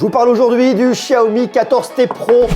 vous parle aujourd'hui du Xiaomi 14T Pro.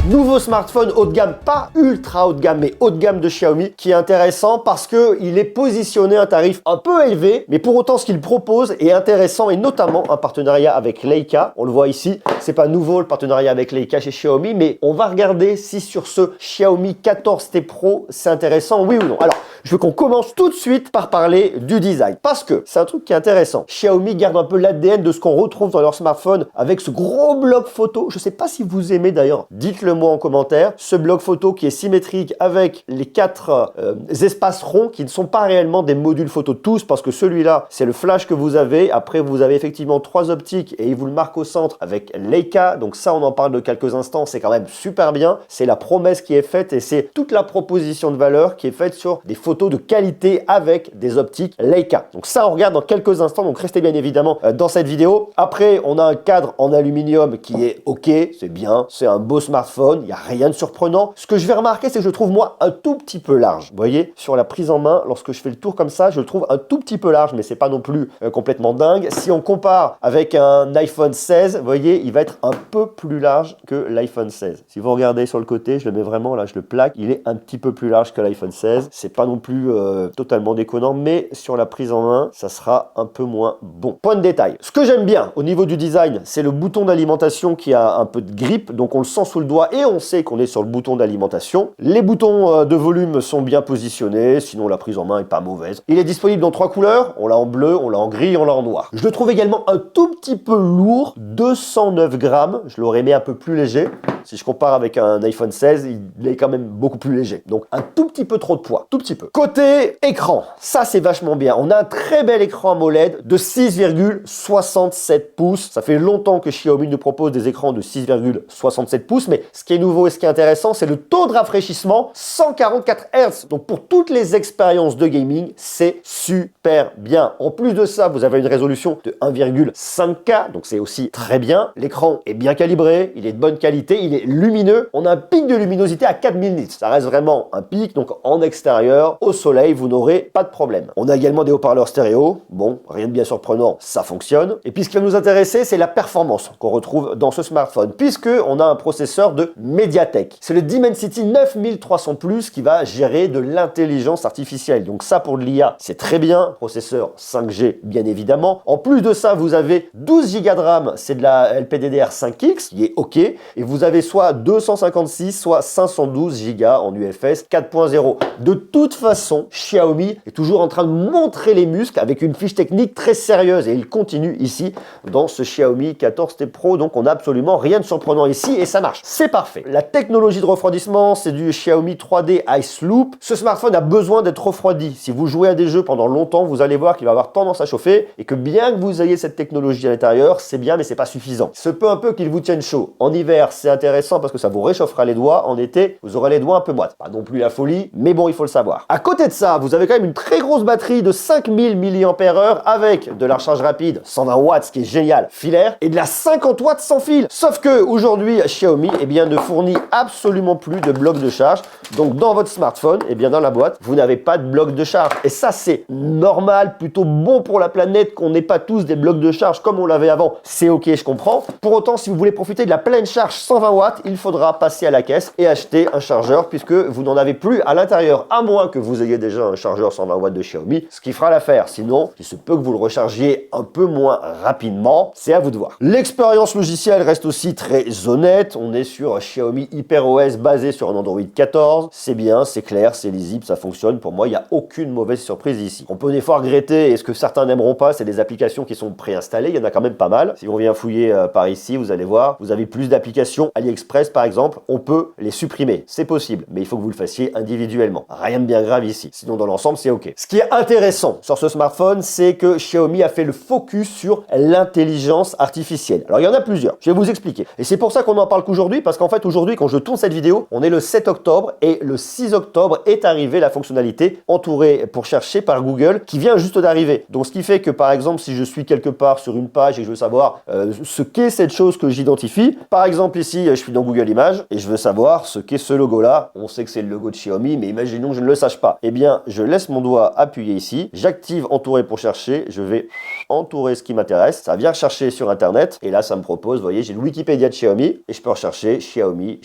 Nouveau smartphone haut de gamme, pas ultra haut de gamme, mais haut de gamme de Xiaomi, qui est intéressant parce qu'il est positionné à un tarif un peu élevé, mais pour autant ce qu'il propose est intéressant, et notamment un partenariat avec Leica. On le voit ici, c'est pas nouveau le partenariat avec Leica chez Xiaomi, mais on va regarder si sur ce Xiaomi 14T Pro c'est intéressant, oui ou non. Alors, je veux qu'on commence tout de suite par parler du design, parce que c'est un truc qui est intéressant. Xiaomi garde un peu l'ADN de ce qu'on retrouve dans leur smartphone avec ce gros bloc photo. Je sais pas si vous aimez d'ailleurs, dites-le moi en commentaire. Ce bloc photo qui est symétrique avec les 4 espaces ronds qui ne sont pas réellement des modules photo tous, parce que celui-là, c'est le flash que vous avez. Après, vous avez effectivement 3 optiques et il vous le marque au centre avec Leica. Donc ça, on en parle de quelques instants. C'est quand même super bien. C'est la promesse qui est faite et c'est toute la proposition de valeur qui est faite sur des photos de qualité avec des optiques Leica. Donc ça, on regarde dans quelques instants. Donc restez bien évidemment dans cette vidéo. Après, on a un cadre en aluminium qui est OK. C'est bien. C'est un beau smartphone. Il n'y a rien de surprenant. Ce que je vais remarquer, c'est que je trouve moi un tout petit peu large. Vous voyez, sur la prise en main, lorsque je fais le tour comme ça, je le trouve un tout petit peu large, mais c'est pas non plus complètement dingue. Si on compare avec un iPhone 16, vous voyez, il va être un peu plus large que l'iPhone 16. Si vous regardez sur le côté, je le mets vraiment là, je le plaque, il est un petit peu plus large que l'iPhone 16. C'est pas non plus totalement déconnant, mais sur la prise en main, ça sera un peu moins bon. Point de détail. Ce que j'aime bien au niveau du design, c'est le bouton d'alimentation qui a un peu de grip, donc on le sent sous le doigt et on sait qu'on est sur le bouton d'alimentation. Les boutons de volume sont bien positionnés, sinon la prise en main est pas mauvaise. Il est disponible dans 3 couleurs, on l'a en bleu, on l'a en gris, on l'a en noir. Je le trouve également un tout petit peu lourd, 209 grammes, je l'aurais aimé un peu plus léger. Si je compare avec un iPhone 16, il est quand même beaucoup plus léger. Donc un tout petit peu trop de poids, tout petit peu. Côté écran, ça c'est vachement bien. On a un très bel écran AMOLED de 6,67 pouces. Ça fait longtemps que Xiaomi nous propose des écrans de 6,67 pouces, mais ce qui est nouveau et ce qui est intéressant, c'est le taux de rafraîchissement 144 Hz. Donc pour toutes les expériences de gaming, c'est super bien. En plus de ça, vous avez une résolution de 1,5K, donc c'est aussi très bien. L'écran est bien calibré, il est de bonne qualité, il est lumineux. On a un pic de luminosité à 4000 nits. Ça reste vraiment un pic, donc en extérieur, au soleil, vous n'aurez pas de problème. On a également des haut-parleurs stéréo. Bon, rien de bien surprenant, ça fonctionne. Et puis ce qui va nous intéresser, c'est la performance qu'on retrouve dans ce smartphone, puisque on a un processeur de Mediatek. C'est le Dimensity 9300 Plus qui va gérer de l'intelligence artificielle. Donc ça, pour de l'IA, c'est très bien. Processeur 5G, bien évidemment. En plus de ça, vous avez 12 Go de RAM, c'est de la LPDDR5X, qui est OK. Et vous avez soit 256, soit 512 Go en UFS 4.0. De toute façon, Xiaomi est toujours en train de montrer les muscles avec une fiche technique très sérieuse. Et il continue ici dans ce Xiaomi 14T Pro. Donc on n'a absolument rien de surprenant ici et ça marche. C'est parfait. La technologie de refroidissement, c'est du Xiaomi 3D Ice Loop. Ce smartphone a besoin d'être refroidi. Si vous jouez à des jeux pendant longtemps, vous allez voir qu'il va avoir tendance à chauffer et que bien que vous ayez cette technologie à l'intérieur, c'est bien mais c'est pas suffisant. Il se peut un peu qu'il vous tienne chaud. En hiver, c'est intéressant parce que ça vous réchauffera les doigts. En été, vous aurez les doigts un peu moites. Pas non plus la folie, mais bon, il faut le savoir. À côté de ça, vous avez quand même une très grosse batterie de 5000 mAh avec de la recharge rapide 120 watts, ce qui est génial, filaire, et de la 50 watts sans fil. Sauf que aujourd'hui, Xiaomi ne fournit absolument plus de bloc de charge. Donc dans votre smartphone, dans la boîte, vous n'avez pas de bloc de charge. Et ça, c'est normal, plutôt bon pour la planète qu'on n'ait pas tous des blocs de charge comme on l'avait avant. C'est OK, je comprends. Pour autant, si vous voulez profiter de la pleine charge 120 watts, il faudra passer à la caisse et acheter un chargeur puisque vous n'en avez plus à l'intérieur, à moins que vous ayez déjà un chargeur 120 watts de Xiaomi, ce qui fera l'affaire. Sinon, il se peut que vous le rechargiez un peu moins rapidement. C'est à vous de voir. L'expérience logicielle reste aussi très honnête. On est sur Xiaomi HyperOS basé sur un Android 14. C'est bien, c'est clair, c'est lisible, ça fonctionne. Pour moi, il n'y a aucune mauvaise surprise ici. On peut des fois regretter, et ce que certains n'aimeront pas, c'est des applications qui sont préinstallées. Il y en a quand même pas mal. Si on vient fouiller par ici, vous allez voir, vous avez plus d'applications. AliExpress, par exemple, on peut les supprimer. C'est possible, mais il faut que vous le fassiez individuellement. Rien de bien grave ici. Sinon, dans l'ensemble, c'est OK. Ce qui est intéressant sur ce smartphone, c'est que Xiaomi a fait le focus sur l'intelligence artificielle. Alors, il y en a plusieurs. Je vais vous expliquer. Et c'est pour ça qu'on en parle qu'aujourd'hui, parce qu'en fait, aujourd'hui, quand je tourne cette vidéo, on est le 7 octobre et le 6 octobre est arrivée la fonctionnalité entourée pour chercher par Google qui vient juste d'arriver. Donc, ce qui fait que, par exemple, si je suis quelque part sur une page et que je veux savoir ce qu'est cette chose que j'identifie, par exemple, ici, je suis dans Google Images et je veux savoir ce qu'est ce logo-là. On sait que c'est le logo de Xiaomi, mais imaginons que je ne le sache pas. Je laisse mon doigt appuyé ici, j'active entouré pour chercher, je vais entourer ce qui m'intéresse, ça vient rechercher sur internet et là ça me propose, vous voyez, j'ai le Wikipédia de Xiaomi et je peux rechercher Xiaomi,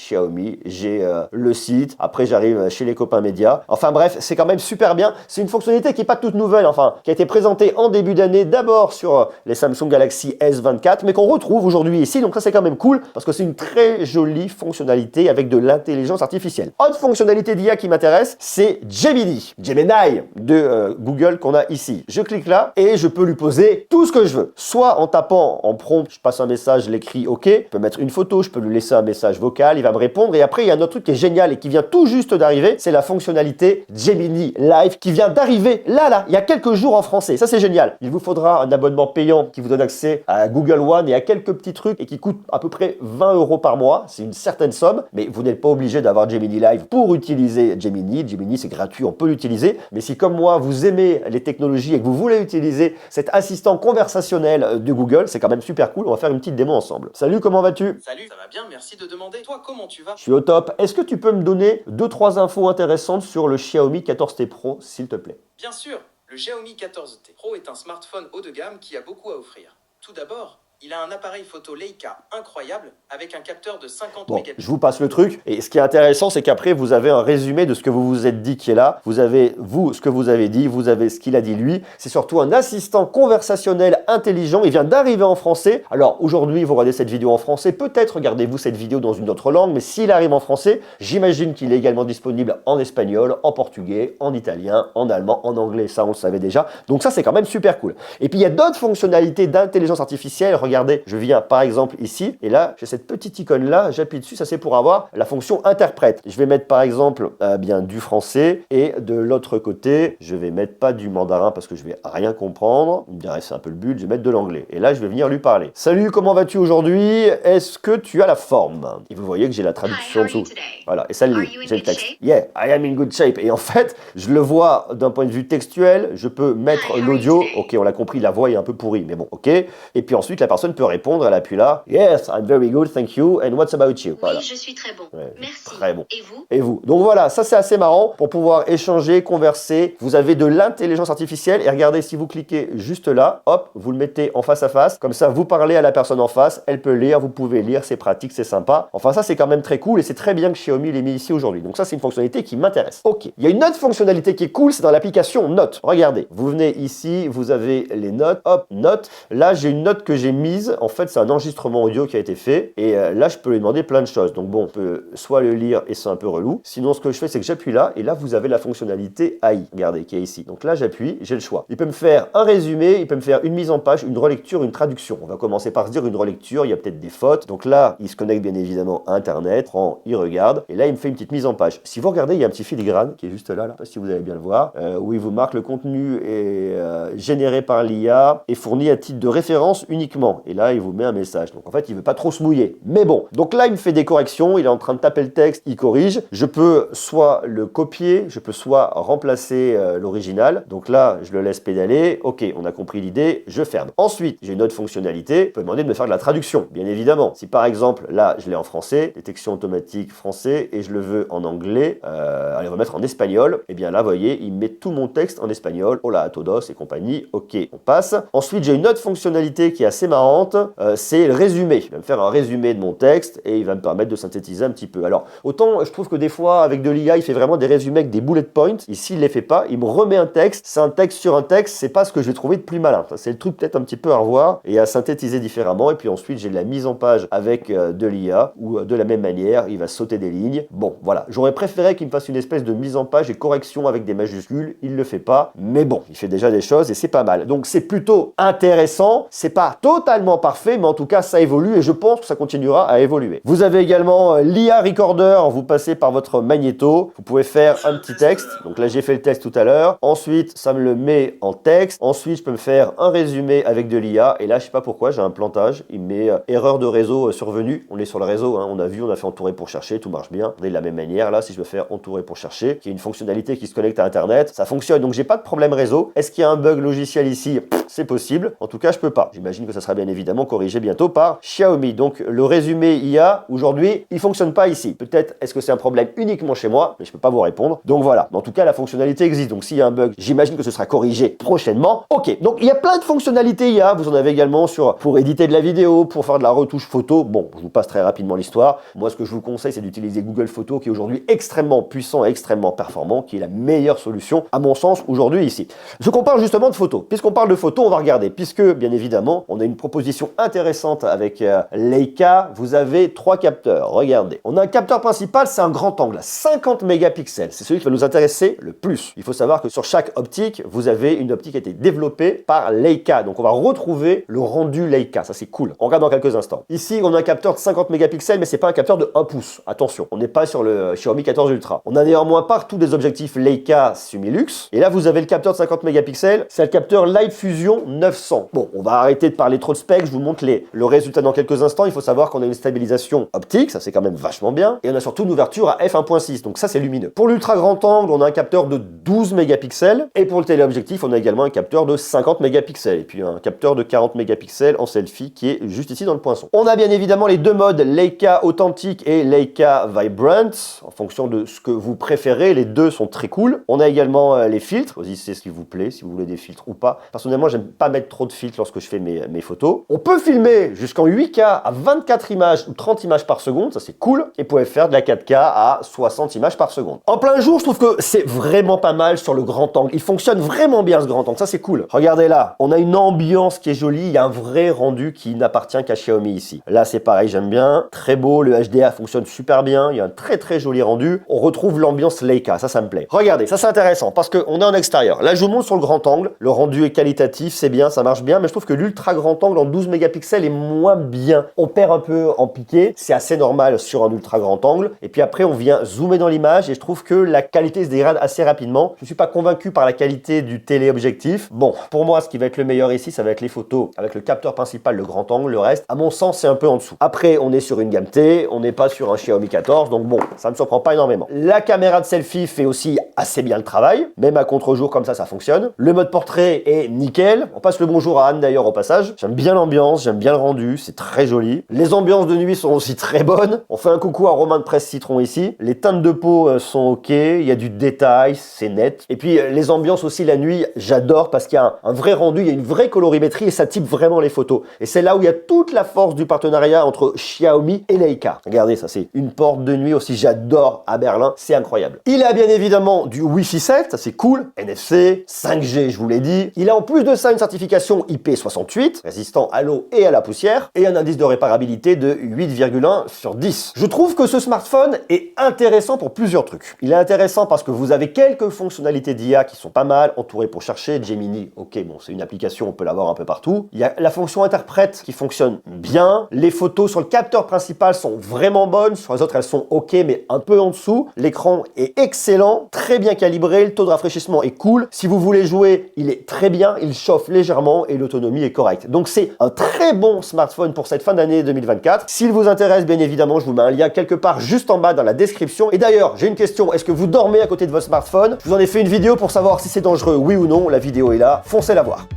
j'ai le site, après j'arrive chez les copains médias. Enfin bref, c'est quand même super bien. C'est une fonctionnalité qui n'est pas toute nouvelle, enfin, qui a été présentée en début d'année d'abord sur les Samsung Galaxy S24, mais qu'on retrouve aujourd'hui ici, donc ça c'est quand même cool parce que c'est une très jolie fonctionnalité avec de l'intelligence artificielle. Autre fonctionnalité d'IA qui m'intéresse, c'est Gemini de Google qu'on a ici. Je clique là et je peux lui poser tout ce que je veux. Soit en tapant en prompt, je passe un message, je l'écris OK, je peux mettre une photo, je peux lui laisser un message vocal, il va me répondre et après il y a un autre truc qui est génial et qui vient tout juste d'arriver, c'est la fonctionnalité Gemini Live qui vient d'arriver là, il y a quelques jours en français. Ça c'est génial. Il vous faudra un abonnement payant qui vous donne accès à Google One et à quelques petits trucs et qui coûte à peu près 20 € par mois. C'est une certaine somme, mais vous n'êtes pas obligé d'avoir Gemini Live pour utiliser Gemini. Gemini c'est gratuit, on peut l'utiliser. Mais si comme moi vous aimez les technologies et que vous voulez utiliser cet assistant conversationnel de Google, c'est quand même super cool. On va faire une petite démo ensemble. Salut, comment vas-tu? Salut, ça va bien, merci de demander. Toi, comment tu vas? Je suis au top. Est-ce que tu peux me donner 2-3 infos intéressantes sur le Xiaomi 14T Pro, s'il te plaît? Bien sûr, le Xiaomi 14T Pro est un smartphone haut de gamme qui a beaucoup à offrir. Tout d'abord, il a un appareil photo Leica incroyable avec un capteur de 50 Bon, mégapixels. je vous passe le truc. Et ce qui est intéressant, c'est qu'après, vous avez un résumé de ce que vous vous êtes dit qui est là. Vous avez, vous, ce que vous avez dit. Vous avez ce qu'il a dit lui. C'est surtout un assistant conversationnel intelligent. Il vient d'arriver en français. Alors, aujourd'hui, vous regardez cette vidéo en français. Peut-être regardez-vous cette vidéo dans une autre langue. Mais s'il arrive en français, j'imagine qu'il est également disponible en espagnol, en portugais, en italien, en allemand, en anglais. Ça, on le savait déjà. Donc ça, c'est quand même super cool. Et puis, il y a d'autres fonctionnalités d'intelligence artificielle. Regardez, je viens par exemple ici. Et là, j'ai cette petite icône là. J'appuie dessus, ça c'est pour avoir la fonction interprète. Je vais mettre par exemple bien du français et de l'autre côté, je vais mettre pas du mandarin parce que je vais rien comprendre. Il me dirait c'est un peu le but, je vais mettre de l'anglais. Et là, je vais venir lui parler. Salut, comment vas-tu aujourd'hui? Est-ce que tu as la forme? Et vous voyez que j'ai la traduction en dessous. Voilà, et ça le lit, j'ai le texte. Yeah, I am in good shape. Et en fait, je le vois d'un point de vue textuel, je peux mettre l'audio. Ok, on l'a compris, la voix est un peu pourrie, mais bon, ok. Et puis ensuite, la personne peut répondre, elle appuie là. Yes, I'm very good, thank you. And what's about you? Voilà. Oui, je suis très bon. Ouais, merci. Très bon. Et vous? Et vous? Donc voilà, ça c'est assez marrant pour pouvoir échanger, converser. Vous avez de l'intelligence artificielle et regardez, si vous cliquez juste là, hop, vous le mettez en face à face. Comme ça, vous parlez à la personne en face, elle peut lire, vous pouvez lire, c'est pratique, c'est sympa. Enfin, ça c'est quand même très cool et c'est très bien que Xiaomi l'ait mis ici aujourd'hui. Donc ça, c'est une fonctionnalité qui m'intéresse. Ok, il y a une autre fonctionnalité qui est cool, c'est dans l'application Notes. Regardez, vous venez ici, vous avez les notes, hop, notes. Là, j'ai une note que j'ai mise. En fait, c'est un enregistrement audio qui a été fait et là, je peux lui demander plein de choses. Donc bon, on peut soit le lire et c'est un peu relou. Sinon, ce que je fais, c'est que j'appuie là et là, vous avez la fonctionnalité AI. Regardez, qui est ici. Donc là, j'appuie, j'ai le choix. Il peut me faire un résumé, il peut me faire une mise en page, une relecture, une traduction. On va commencer par se dire une relecture, il y a peut-être des fautes. Donc là, il se connecte bien évidemment à Internet, prend, il regarde et là, il me fait une petite mise en page. Si vous regardez, il y a un petit filigrane qui est juste là, je sais pas si vous allez bien le voir, où il vous marque le contenu est généré par l'IA et fourni à titre de référence uniquement. Et là, il vous met un message. Donc en fait, il veut pas trop se mouiller. Mais bon, donc là, il me fait des corrections, il est en train de taper le texte, il corrige. Je peux soit le copier, je peux soit remplacer l'original. Donc là, je le laisse pédaler. Ok, on a compris l'idée, je ferme. Ensuite, j'ai une autre fonctionnalité, je peux demander de me faire de la traduction, bien évidemment. Si par exemple, là, je l'ai en français, détection automatique français, et je le veux en anglais, allez, on va mettre en espagnol, et bien là, vous voyez, il met tout mon texte en espagnol. Hola a todos et compagnie. Ok, on passe. Ensuite, j'ai une autre fonctionnalité qui est assez marrante, c'est le résumé. Il va me faire un résumé de mon texte et il va me permettre de synthétiser un petit peu. Alors, autant je trouve que des fois, avec de l'IA, il fait vraiment des résumés avec des bullet points. Ici, il les fait pas. Il me remet un texte. C'est un texte sur un texte. C'est pas ce que je vais trouver de plus malin. C'est le truc peut-être un petit peu à revoir et à synthétiser différemment. Et puis ensuite, j'ai de la mise en page avec de l'IA où de la même manière, il va sauter des lignes. Bon, voilà. J'aurais préféré qu'il me fasse une espèce de mise en page et correction avec des majuscules. Il le fait pas. Mais bon, il fait déjà des choses et c'est pas mal. Donc, c'est plutôt intéressant. C'est pas totalement parfait, mais en tout cas, ça évolue et je pense que ça continuera à évoluer. Vous avez également l'IA Recorder. Vous passez par votre magnéto. Vous pouvez faire un petit texte. Donc là, j'ai fait le texte tout à l'heure. Ensuite, ça me le met en texte. Ensuite, je peux me faire un résumé avec de l'IA. Et là, je sais pas pourquoi, j'ai un plantage. Il me met erreur de réseau survenue. On est sur le réseau, hein. On a vu, on a fait entourer pour chercher. Tout marche bien. De la même manière, là, si je veux faire entourer pour chercher, qui est une fonctionnalité qui se connecte à Internet, ça fonctionne. Donc, j'ai pas de problème réseau. Est-ce qu'il y a un bug logiciel ici? C'est possible. En tout cas, je peux pas. J'imagine que ça sera bien bien évidemment corrigé bientôt par Xiaomi. Donc le résumé IA, aujourd'hui, il fonctionne pas ici. Peut-être est-ce que c'est un problème uniquement chez moi, mais je peux pas vous répondre. Donc voilà, mais en tout cas la fonctionnalité existe. Donc s'il y a un bug, j'imagine que ce sera corrigé prochainement. Ok, donc il y a plein de fonctionnalités IA. Vous en avez également pour éditer de la vidéo, pour faire de la retouche photo. Bon, je vous passe très rapidement l'histoire. Moi, ce que je vous conseille, c'est d'utiliser Google Photos, qui est aujourd'hui extrêmement puissant et extrêmement performant, qui est la meilleure solution, à mon sens, aujourd'hui ici. Ce qu'on parle justement de photos. Puisqu'on parle de photos, on va regarder. Puisque, bien évidemment, on a une proposition intéressante avec Leica. Vous avez 3 capteurs. Regardez. On a un capteur principal, c'est un grand angle, 50 mégapixels. C'est celui qui va nous intéresser le plus. Il faut savoir que sur chaque optique, vous avez une optique qui a été développée par Leica. Donc, on va retrouver le rendu Leica. Ça, c'est cool. On regarde dans quelques instants. Ici, on a un capteur de 50 mégapixels, mais c'est pas un capteur de 1 pouce. Attention, on n'est pas sur le Xiaomi 14 Ultra. On a néanmoins partout des objectifs Leica Sumilux. Et là, vous avez le capteur de 50 mégapixels. C'est le capteur Light Fusion 900. Bon, on va arrêter de parler trop de specs. Je vous montre le résultat dans quelques instants. Il faut savoir qu'on a une stabilisation optique. Ça, c'est quand même vachement bien. Et on a surtout une ouverture à f1.6. Donc ça, c'est lumineux. Pour l'ultra grand angle, on a un capteur de 12 mégapixels. Et pour le téléobjectif, on a également un capteur de 50 mégapixels. Et puis un capteur de 40 mégapixels en selfie qui est juste ici dans le poinçon. On a bien évidemment les deux modes Leica Authentic et Leica Vibrant. En fonction de ce que vous préférez, les deux sont très cool. On a également les filtres. Choisissez ce qui vous plaît, si vous voulez des filtres ou pas. Personnellement, j'aime pas mettre trop de filtres lorsque je fais mes photos. On peut filmer jusqu'en 8K à 24 images ou 30 images par seconde. Ça, c'est cool. Et vous pouvez faire de la 4K à 60 images par seconde. En plein jour, je trouve que c'est vraiment pas mal sur le grand angle. Il fonctionne vraiment bien, ce grand angle. Ça, c'est cool. Regardez là. On a une ambiance qui est jolie. Il y a un vrai rendu qui n'appartient qu'à Xiaomi ici. Là, c'est pareil, j'aime bien. Très beau. Le HDR fonctionne super bien. Il y a un très très joli rendu. On retrouve l'ambiance Leica. Ça me plaît. Regardez, ça c'est intéressant parce qu'on est en extérieur. Là, je vous montre sur le grand angle. Le rendu est qualitatif, c'est bien, ça marche bien. Mais je trouve que l'ultra grand angle en 12 mégapixels est moins bien. On perd un peu en piqué. C'est assez normal sur un ultra grand angle. Et puis après, on vient zoomer dans l'image et je trouve que la qualité se dégrade assez rapidement. Je ne suis pas convaincu par la qualité du téléobjectif. Bon, pour moi, ce qui va être le meilleur ici, ça va être les photos avec le capteur principal, le grand angle. Le reste, à mon sens, c'est un peu en dessous. Après, on est sur une gamme T, on n'est pas sur un Xiaomi 14, donc bon, ça ne me surprend pas énormément. La caméra de selfie fait aussi assez bien le travail, même à contre-jour comme ça fonctionne. Le mode portrait est nickel. On passe le bonjour à Anne d'ailleurs au passage. J'aime bien l'ambiance, j'aime bien le rendu, c'est très joli. Les ambiances de nuit sont aussi très bonnes. On fait un coucou à Romain de Presse Citron ici. Les teintes de peau sont ok, il y a du détail, c'est net. Et puis les ambiances aussi la nuit, j'adore parce qu'il y a un vrai rendu, il y a une vraie colorimétrie et ça type vraiment les photos. Et c'est là où il y a toute la force du partenariat entre Xiaomi et Leica. Regardez, ça c'est une porte de nuit aussi, j'adore à Berlin, c'est incroyable. Il a bien évidemment du Wi-Fi 7, ça c'est cool, NFC, 5G, je vous l'ai dit. Il a en plus de ça une certification IP68, résistant à l'eau et à la poussière, et un indice de réparabilité de 8,1 sur 10. Je trouve que ce smartphone est intéressant pour plusieurs trucs. Il est intéressant parce que vous avez quelques fonctionnalités d'IA qui sont pas mal, entourées pour chercher. Gemini, ok, bon, c'est une application, on peut l'avoir un peu partout. Il y a la fonction interprète qui fonctionne bien. Les photos sur le capteur principal sont vraiment bonnes, sur les autres elles sont ok, mais un peu en dessous. L'écran est excellent, très bien calibré, le taux de rafraîchissement est cool. Si vous voulez jouer, il est très bien, il chauffe légèrement et l'autonomie est correcte. Donc c'est un très bon smartphone pour cette fin d'année 2024. S'il vous intéresse, bien évidemment, je vous mets un lien quelque part juste en bas dans la description. Et d'ailleurs, j'ai une question, est-ce que vous dormez à côté de votre smartphone? Je vous en ai fait une vidéo pour savoir si c'est dangereux, oui ou non. La vidéo est là, foncez la voir.